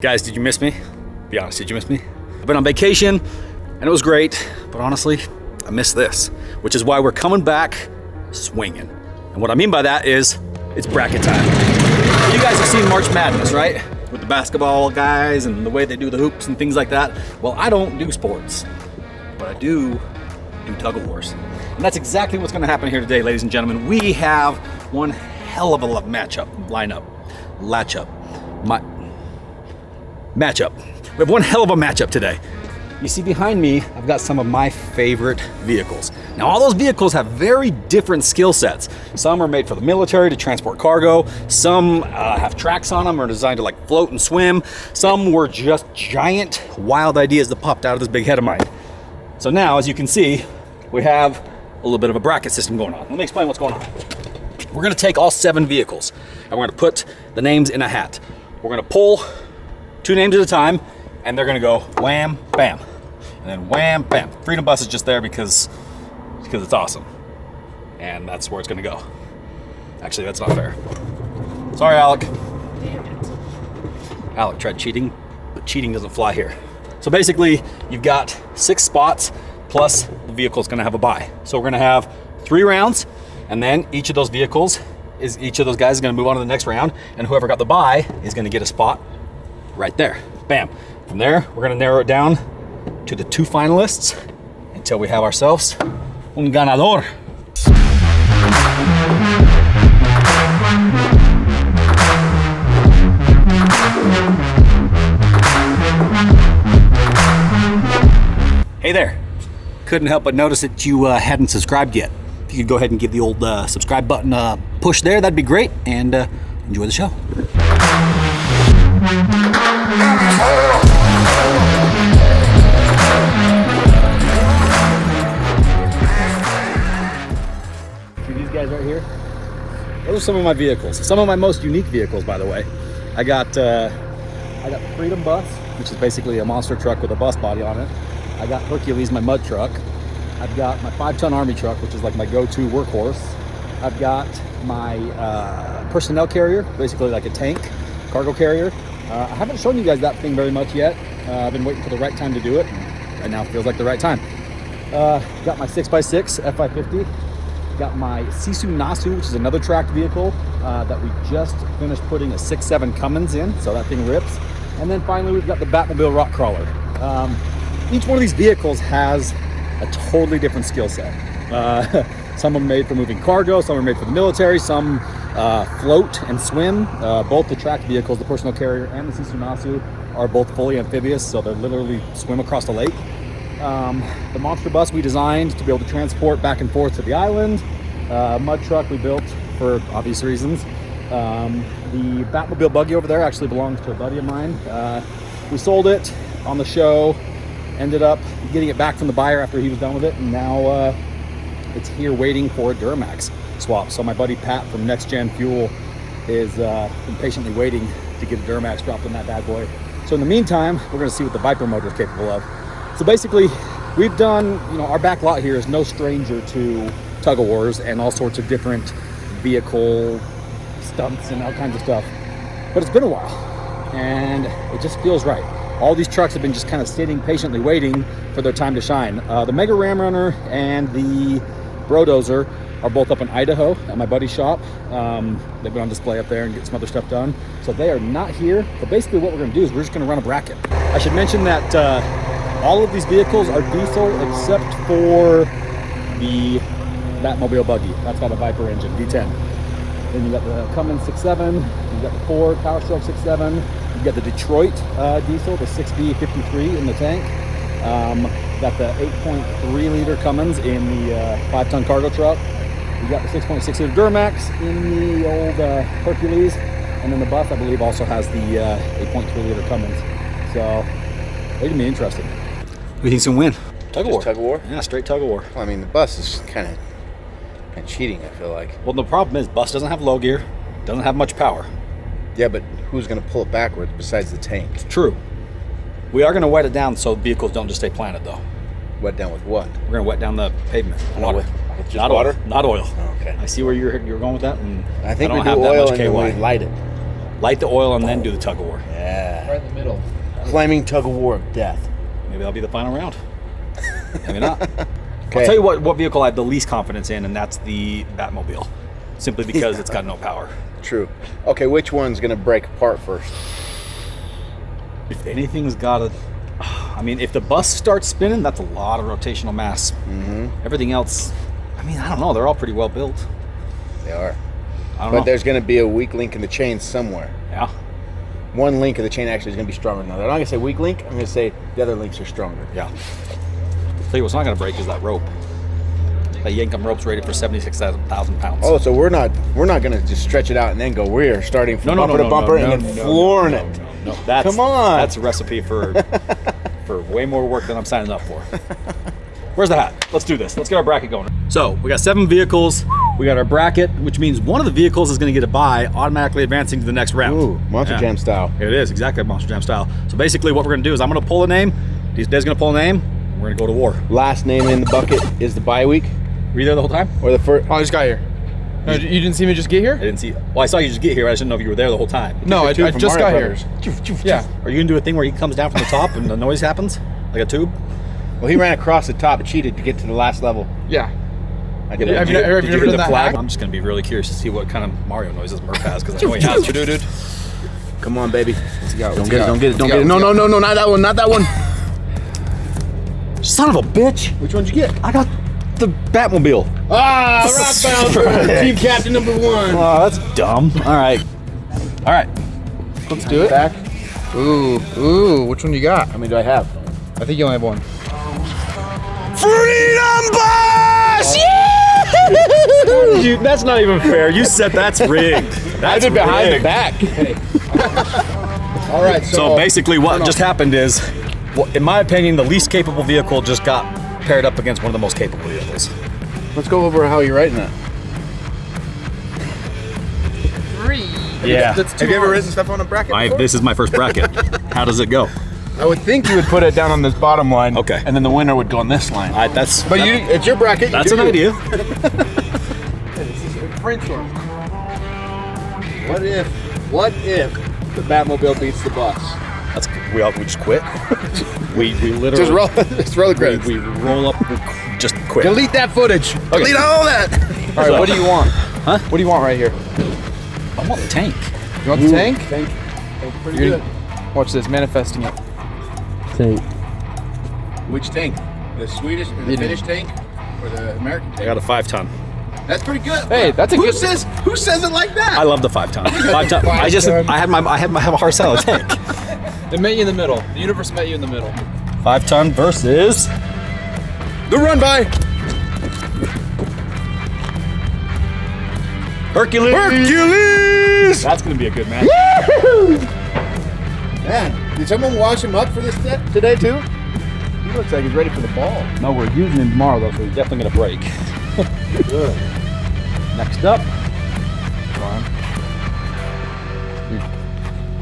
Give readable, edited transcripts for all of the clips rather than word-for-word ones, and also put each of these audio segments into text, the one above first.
Guys, did you miss me? Be honest, did you miss me? I've been on vacation and it was great, but honestly, I missed this, which is why we're coming back swinging. And what I mean by that is, it's bracket time. You guys have seen March Madness, right? With the basketball guys and the way they do the hoops and things like that. Well, I don't do sports, but I do Tug O Wars. And that's exactly what's gonna happen here today, ladies and gentlemen. We have one hell of a matchup. We have one hell of a matchup today. You see behind me, I've got some of my favorite vehicles. Now all those vehicles have very different skill sets. Some are made for the military to transport cargo. Some have tracks on them, are designed to like float and swim. Some were just giant, wild ideas that popped out of this big head of mine. So now, as you can see, we have a little bit of a bracket system going on. Let me explain what's going on. We're gonna take all 7 vehicles and we're gonna put the names in a hat. We're gonna pull 2 names at a time, and they're gonna go wham, bam, and then wham, bam. Freedom Bus is just there because it's awesome, and that's where it's gonna go. Actually, that's not fair. Sorry, Alec. Damn it. Alec tried cheating, but cheating doesn't fly here. So basically, you've got 6 spots, plus the vehicle's gonna have a bye. So we're gonna have 3 rounds, and then each of those guys is gonna move on to the next round, and whoever got the bye is gonna get a spot right there. Bam. From there, we're gonna narrow it down to the 2 finalists until we have ourselves un ganador. Hey there. Couldn't help but notice that you hadn't subscribed yet. If you could go ahead and give the old subscribe button a push there, that'd be great, and enjoy the show. See these guys right here? Those are some of my vehicles. Some of my most unique vehicles, by the way. I got the Freedom Bus, which is basically a monster truck with a bus body on it. I got Hercules, my mud truck. I've got my 5-ton Army truck, which is like my go-to workhorse. I've got my personnel carrier, basically like a tank, cargo carrier. I haven't shown you guys that thing very much yet. I've been waiting for the right time to do it. Right now feels like the right time. Got my 6x6 F550. Got my Sisu Nasu, which is another tracked vehicle that we just finished putting a 6.7 Cummins in, so that thing rips. And then finally we've got the Batmobile Rock Crawler. Each one of these vehicles has a totally different skill set. Some are made for moving cargo, some are made for the military, some float and swim. Both the tracked vehicles, the personal carrier and the Sisu Nasu, are both fully amphibious, so they literally swim across the lake. The monster bus we designed to be able to transport back and forth to the island. Mud truck we built for obvious reasons. The Batmobile buggy over there actually belongs to a buddy of mine. We sold it on the show, ended up getting it back from the buyer after he was done with it, and now it's here waiting for a Duramax swap. So my buddy Pat from Next Gen Fuel is impatiently waiting to get a Duramax dropped in that bad boy. So in the meantime, we're gonna see what the Viper motor is capable of. So basically, we've done, our back lot here is no stranger to Tug O Wars and all sorts of different vehicle stunts and all kinds of stuff. But it's been a while, and it just feels right. All these trucks have been just kind of sitting patiently waiting for their time to shine. The Mega Ram Runner and the Brodozer are both up in Idaho at my buddy's shop. They've been on display up there and get some other stuff done. So they are not here, but basically what we're gonna do is we're just gonna run a bracket. I should mention that all of these vehicles are diesel except for the Batmobile buggy. That's got a Viper engine, V10. Then you got the Cummins 6.7, you got the Ford Powerstroke 6.7, you got the Detroit diesel, the 6B53 in the tank. Got the 8.3 liter Cummins in the 5-ton cargo truck. You got the 6.6 liter Duramax in the old Hercules, and then the bus I believe also has the 8.3 liter Cummins. So it's gonna be interesting. Who do you think's gonna win? Tug O War. Tug O War? Yeah, straight Tug O War. Well, I mean, the bus is kind of cheating, I feel like. Well, the problem is bus doesn't have low gear, doesn't have much power. Yeah, but who's going to pull it backwards besides the tank? True. We are going to wet it down so vehicles don't just stay planted, though. Wet down with what? We're going to wet down the pavement. Water. With just Not water? Oil. Not oil. Oh, okay. I see where you're going with that. And I think don't we do have that oil much and then KY. we light it. Light the oil and then do the Tug O War. Yeah. Right in the middle. Flaming tug of war of death. Maybe that'll be the final round. Maybe not. Okay. I'll tell you what vehicle I have the least confidence in, and that's the Batmobile. Simply because it's got no power. True. Okay, which one's gonna break apart first? If anything's got a... I mean, if the bus starts spinning, that's a lot of rotational mass. Everything else, I mean, I don't know. They're all pretty well built. They are. I don't But know. there's gonna be a weak link in the chain somewhere. Yeah. One link of the chain actually is gonna be stronger than the other. I'm not gonna say weak link. I'm gonna say the other links are stronger. Yeah. Tell you what's not going to break is that rope. That Yankum rope's rated for 76,000 pounds. Oh, so we're not gonna just stretch it out and then go. We're starting from bumper to bumper and then flooring it. No, that's, Come on. That's a recipe for way more work than I'm signing up for. Where's the hat? Let's do this. Let's get our bracket going. So we got 7 vehicles. We got our bracket, which means one of the vehicles is going to get a bye, automatically advancing to the next round. Ooh, Monster Jam style. It is exactly Monster Jam style. So basically, what we're going to do is I'm going to pull a name. These guys are going to pull a name. We're going to go to war. Last name in the bucket is the bye week, Were you there the whole time? or the first. Oh, I just got here. No, you didn't see me just get here? I didn't see. Well, I saw you just get here. I just didn't know if you were there the whole time. No, I Two from just got Mario here. Brothers. Yeah. Are you gonna do a thing where he comes down from the top and the noise happens like a tube? Well, he ran across the top, cheated to get to the last level. Yeah. I did. Have you Did never do done the that flag? hack? I'm just gonna be really curious to see what kind of Mario noises Murph has because I know he has. Dude. Come on, baby. Go. Don't get it. Don't get it. No, not that one. Not that one. Son of a bitch! Which one'd you get? I got the Batmobile. Ah, Rock Bowser, team captain number 1. Oh, that's dumb. All right. Let's do it. Back. Ooh, which one you got? How many do I have? I think you only have one. Freedom Bus! Yeah! That's not even fair. You said that's rigged. That's I did behind rigged. the back. All right. So basically what just happened is, well, in my opinion, the least capable vehicle just got paired up against one of the most capable vehicles. let's go over how you're writing that. 3. Yeah. Have you ever risen stuff on a bracket before? This is my first bracket. How does it go? I would think you would put it down on this bottom line. Okay. And then the winner would go on this line. But It's your bracket. that's you an do idea. Brainstorm. What if the Batmobile beats the bus? We just quit. we literally Just roll the credits. we roll up, we just quit. Delete that footage. Delete all that. All right, what do you want? Huh? What do you want right here? I want the tank. You want the tank? Tank. Pretty You're- good. Watch this, manifesting it. Which tank? The Swedish, the Finnish tank, or the American I tank? got a 5-ton. That's pretty good. Hey, that's a Who good- says it like that? I love the 5-ton. 5-ton. I have a hard salad tank. It met you in the middle. The universe met you in the middle. 5-ton versus The run by. Hercules. That's gonna be a good match. Man, did someone wash him up for this set today too? He looks like he's ready for the ball. No, we're using him tomorrow though, so he's definitely gonna break. Good. Next up,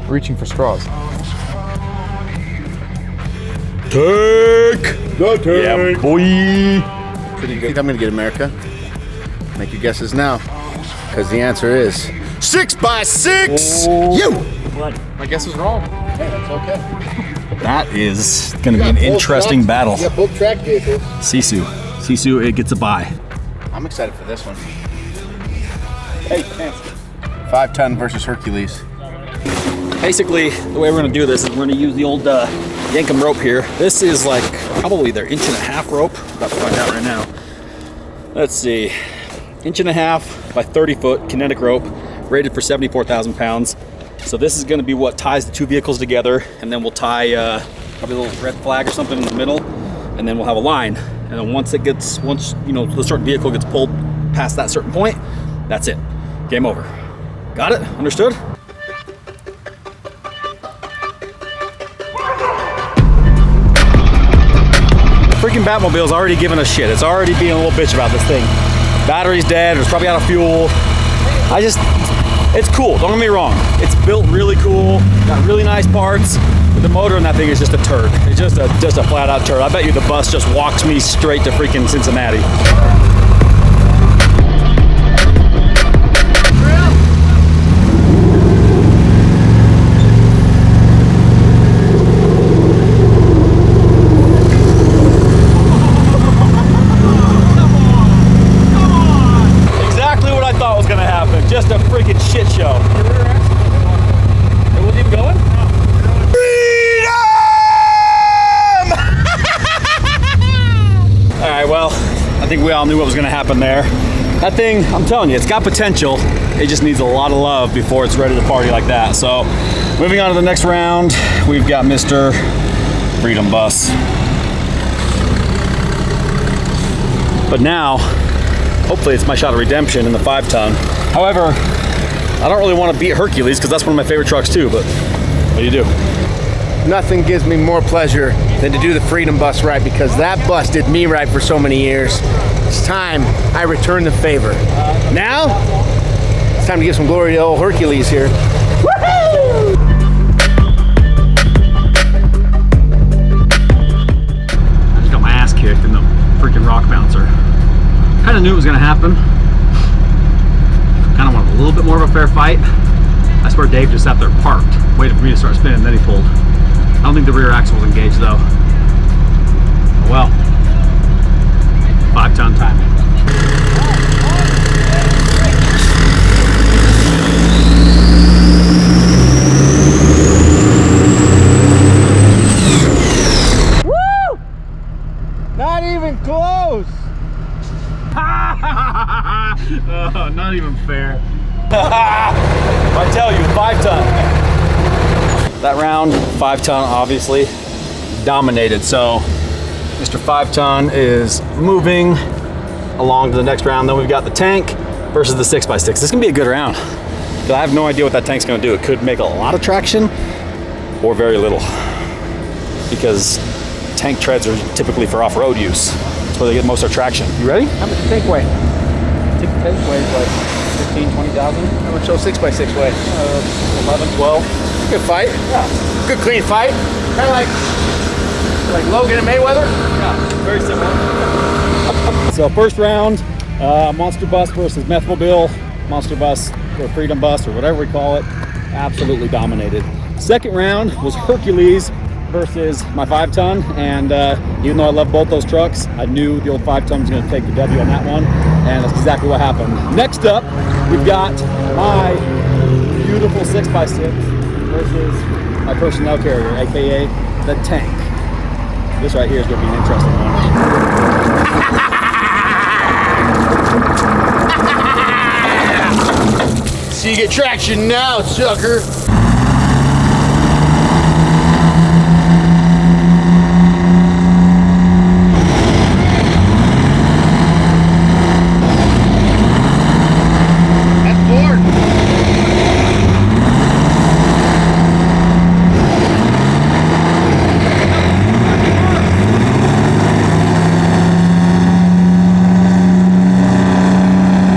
Reaching for straws. tank. Go tank. Yeah, boy. Pretty good. I think I'm gonna get America. Make your guesses now, because the answer is 6x6. You. My guess was wrong. Hey, that's okay. That is gonna be an interesting battle. Yeah, both track vehicles. Sisu, it gets a bye. I'm excited for this one. Hey, thanks. 5-ton versus Hercules. Basically, the way we're gonna do this is we're gonna use the old Yankum rope here. This is like probably their 1.5-inch rope. About to find out right now. Let's see, 1.5 by 30 foot kinetic rope, rated for 74,000 pounds. So this is gonna be what ties the two vehicles together, and then we'll tie probably a little red flag or something in the middle, and then we'll have a line. And then once you know the certain vehicle gets pulled past that certain point, that's it. Game over. Got it? Understood? Freaking Batmobile's already giving us shit. It's already being a little bitch about this thing. Battery's dead, it's probably out of fuel. It's cool, don't get me wrong. It's built really cool, got really nice parts, but the motor on that thing is just a turd. It's just a flat out turd. I bet you the bus just walks me straight to freaking Cincinnati. I think we all knew what was gonna happen there. That thing, I'm telling you, it's got potential. It just needs a lot of love before it's ready to party like that. So, moving on to the next round, we've got Mr. Freedom Bus. But now, hopefully it's my shot of redemption in the 5-ton. However, I don't really want to beat Hercules because that's one of my favorite trucks too, but what do you do? Nothing gives me more pleasure than to do the Freedom Bus right, because that bus did me right for so many years. It's time I return the favor. Now, it's time to give some glory to old Hercules here. Woohoo! I just got my ass kicked in the freaking rock bouncer. Kind of knew it was going to happen. Kind of wanted a little bit more of a fair fight. I swear Dave just sat there parked, waited for me to start spinning, then he pulled. I don't think the rear axle was engaged though. Oh well. 5-ton time. Woo! Not even close. Oh, not even fair. I tell you, 5-ton. That round, 5-ton, obviously dominated. So Mr. 5-ton is moving along to the next round. Then we've got the tank versus the 6x6. This is gonna be a good round, but I have no idea what that tank's gonna do. It could make a lot of traction or very little, because tank treads are typically for off-road use. That's where they get most of their traction. You ready? How much tank weigh? I think the tank weighs like 15, 20,000. How much those 6x6 weigh? 11, 12. Good fight. Yeah. Good clean fight. Kind of like Logan and Mayweather. Yeah, very similar. So first round, Monster Bus versus Methmobile. Monster Bus or Freedom Bus or whatever we call it, absolutely dominated. Second round was Hercules versus my 5-ton, and even though I love both those trucks, I knew the old 5-ton was going to take the W on that one, and that's exactly what happened. Next up, we've got my beautiful 6x6 versus my personnel carrier, aka the tank. This right here is going to be an interesting one. So you get traction now, sucker. That's bored.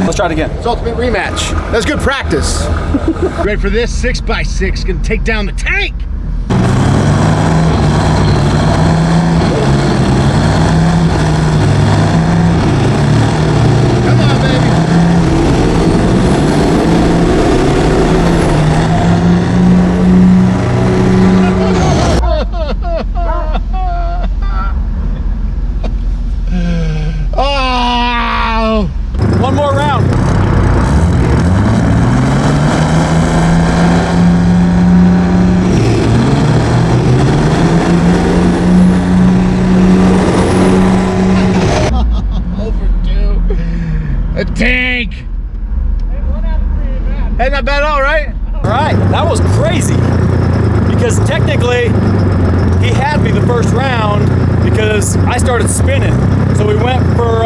Let's try it again. It's ultimate rematch. That's good practice. Ready for this? 6x6 gonna take down the tank. Come on, baby. Oh! One more round. Overdue. A tank. Hey, not bad at all, right? All right, that was crazy, because technically he had me the first round because I started spinning. So we went for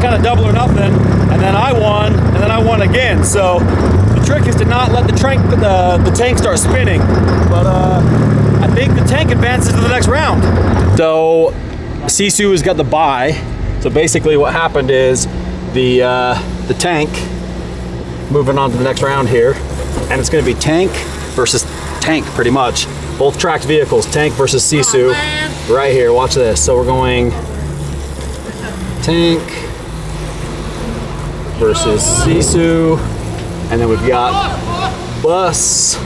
kind of double or nothing, and then I won, and then I won again. So the trick is to not let the tank start spinning. But I think the tank advances to the next round. So Sisu has got the bye. So basically what happened is the tank moving on to the next round here, and it's going to be tank versus tank pretty much. Both tracked vehicles, tank versus Sisu, right here. Watch this. So we're going tank versus Sisu, and then we've got bus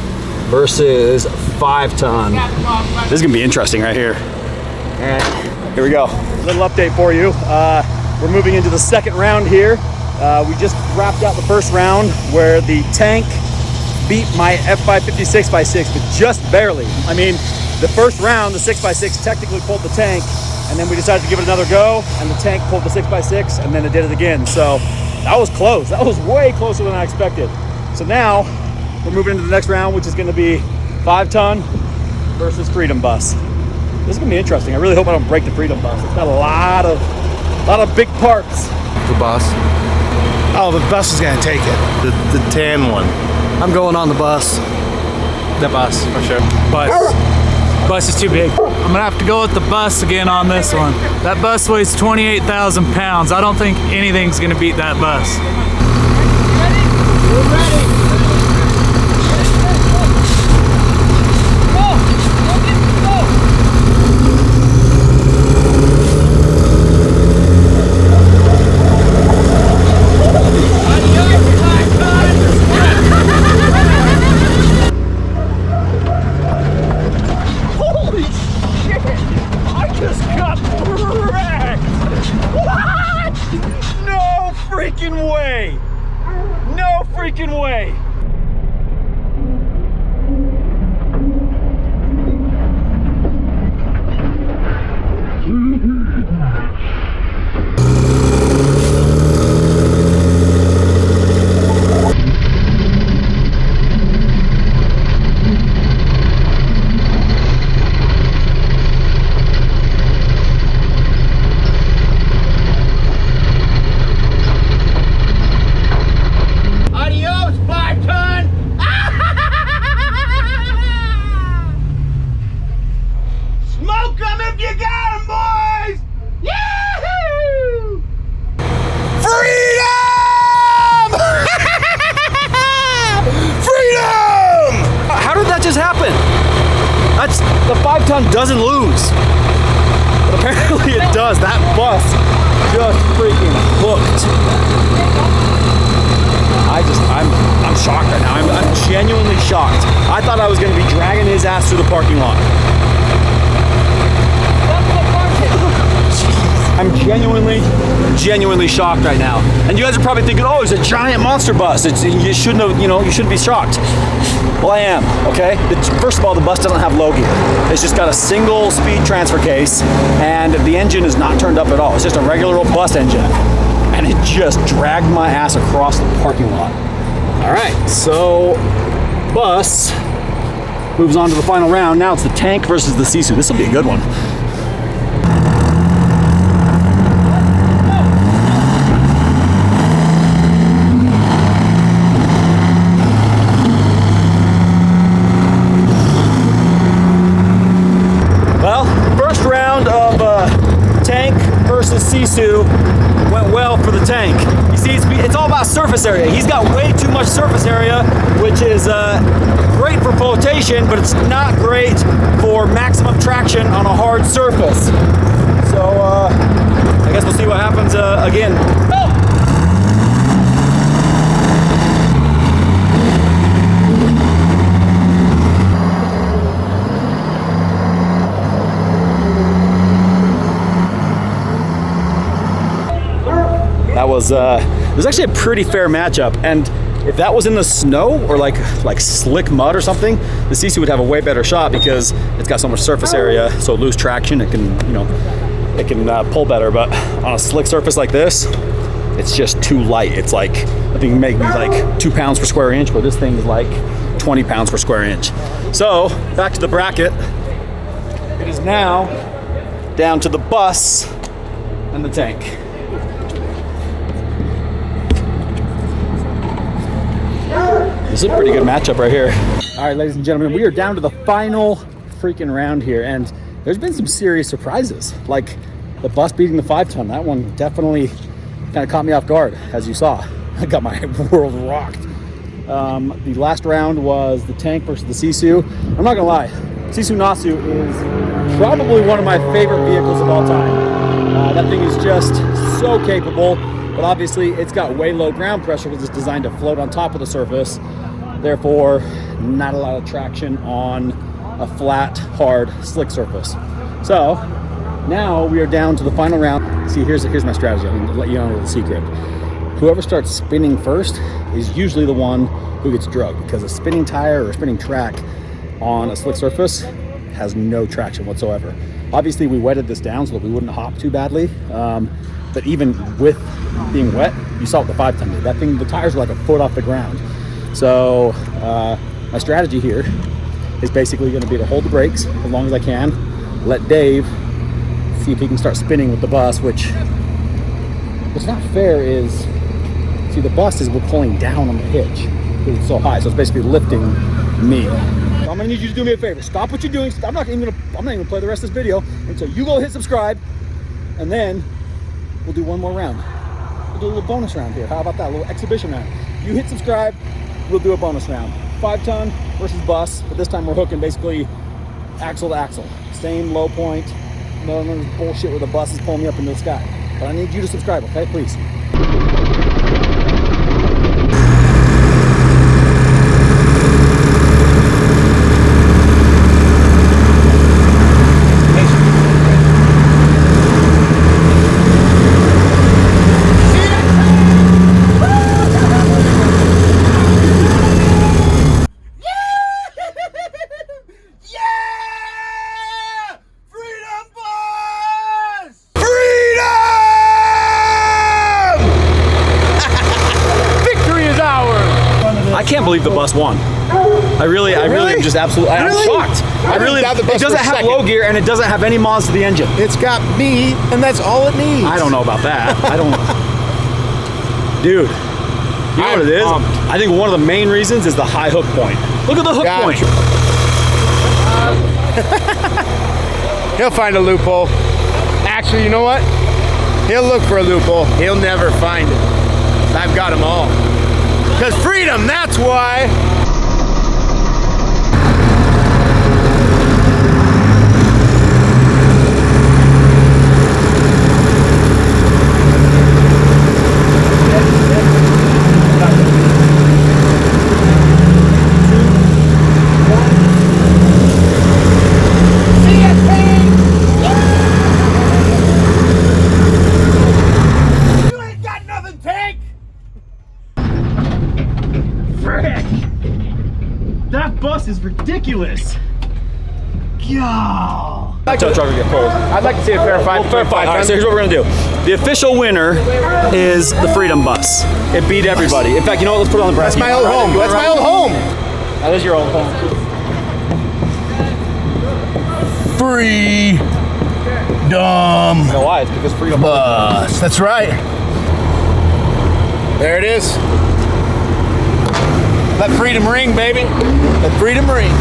versus 5-ton. This is gonna be interesting right here. And here we go. Little update for you. We're moving into the second round here. We just wrapped out the first round where the tank beat my F550 6x6, but just barely. I mean, The first round, the 6x6 technically pulled the tank, and then we decided to give it another go, and the tank pulled the 6x6, and then it did it again. So that was close. That was way closer than I expected. So now we're moving into the next round, which is going to be 5-ton versus Freedom Bus. This is going to be interesting. I really hope I don't break the Freedom Bus. It's got a lot of big parts. The bus. Oh, the bus is gonna take it. The tan one. I'm going on the bus. The bus, for sure. Bus is too big. I'm gonna have to go with the bus again on this one. That bus weighs 28,000 pounds. I don't think anything's gonna beat that bus. No freaking way! The 5-ton doesn't lose, but apparently it does. That bus just freaking hooked. I'm shocked right now. I'm genuinely shocked. I thought I was going to be dragging his ass through the parking lot. I'm genuinely shocked right now. And you guys are probably thinking, oh, it's a giant monster bus. You shouldn't have, you shouldn't be shocked. Well, I am, okay? First of all, the bus doesn't have low gear. It's just got a single speed transfer case, and the engine is not turned up at all. It's just a regular old bus engine. And it just dragged my ass across the parking lot. All right, so bus moves on to the final round. Now it's the tank versus the Sisu. This will be a good one. Sisu went well for the tank. You see, it's all about surface area. He's got way too much surface area, which is great for flotation, but it's not great for maximum traction on a hard surface. So I guess we'll see what happens again. That was it was actually a pretty fair matchup, and if that was in the snow or like slick mud or something, the Sisu would have a way better shot because it's got so much surface area, so loose traction, it can pull better. But on a slick surface like this, it's just too light. It's like, I think maybe like 2 pounds per square inch, but this thing is like 20 pounds per square inch. So back to the bracket. It is now down to the bus and the tank. This is a pretty good matchup right here. All right, ladies and gentlemen, we are down to the final freaking round here, and there's been some serious surprises, like the bus beating the 5-ton. That one definitely kind of caught me off guard, as you saw. I got my world rocked. The last round was the tank versus the Sisu. I'm not gonna lie, Sisu Nasu is probably one of my favorite vehicles of all time. That thing is just so capable. But obviously it's got way low ground pressure because it's designed to float on top of the surface. Therefore, not a lot of traction on a flat, hard, slick surface. So now we are down to the final round. See, here's my strategy. I'm gonna let you know a little secret. Whoever starts spinning first is usually the one who gets drugged, because a spinning tire or a spinning track on a slick surface has no traction whatsoever. Obviously we wetted this down so that we wouldn't hop too badly, but even with being wet, you saw what the 5-ton did. That thing, the tires were like a foot off the ground. So my strategy here is basically going to be to hold the brakes as long as I can, let Dave see if he can start spinning with the bus, which what's not fair is, see, the bus is pulling down on the hitch because it's so high, so it's basically lifting me. So I'm gonna need you to do me a favor. Stop what you're doing. I'm not even gonna play the rest of this video until you go hit subscribe, and then we'll do one more round. We'll do a little bonus round here. How about that? A little exhibition round. You hit subscribe, we'll do a bonus round. 5-ton versus bus, but this time we're hooking basically axle to axle. Same low point. No bullshit where the bus is pulling me up into the sky. But I need you to subscribe, okay? Please. I can't believe the bus won. I really am just absolutely, I'm shocked. It doesn't have low gear and it doesn't have any mods to the engine. It's got me, and that's all it needs. I don't know about that. I don't know. Dude, you know what it is? I think one of the main reasons is the high hook point. Look at the hook point. He'll find a loophole. Actually, you know what? He'll look for a loophole. He'll never find it. I've got them all. Because freedom, that's why. That bus is ridiculous. Yeah. Tow truck will get pulled. I'd like to see a fair fight. Fair fight. All right, so here's what we're gonna do. The official winner is the Freedom Bus. It beat everybody. In fact, you know what? Let's put it on the bracket. That's my old home. That's my old home. That is your old home. Freedom You know why? It's because Freedom Bus. That's right. There it is. Let freedom ring, baby. Let freedom ring.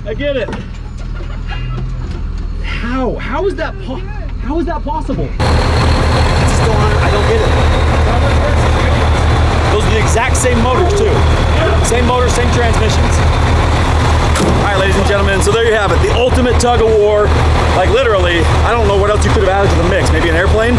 I get it. How is that possible? It's still on. I don't get it. Those are the exact same motors too. Same motors, same transmissions. All right, ladies and gentlemen, so there you have it. The ultimate tug of war. Like literally, I don't know what else you could have added to the mix. Maybe an airplane?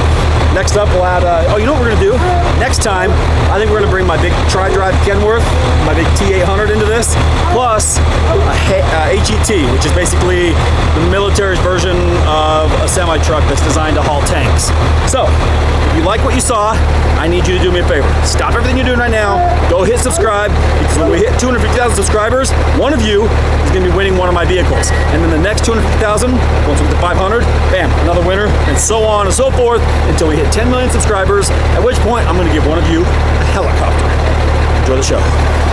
Next up, we'll add, oh, you know what we're gonna do? Next time, I think we're gonna bring my big tri-drive Kenworth, my big T800 into this, plus a HET, which is basically the military's version of a semi-truck that's designed to haul tanks. So, if you like what you saw, I need you to do me a favor. Stop everything you're doing right now, go hit subscribe, because when we hit 250,000 subscribers, one of you is gonna be winning one of my vehicles. And then the next 250,000, once we get to 500, bam, another winner, and so on and so forth, until we hit 10 million subscribers, at which point I'm gonna give one of you a helicopter. Enjoy the show.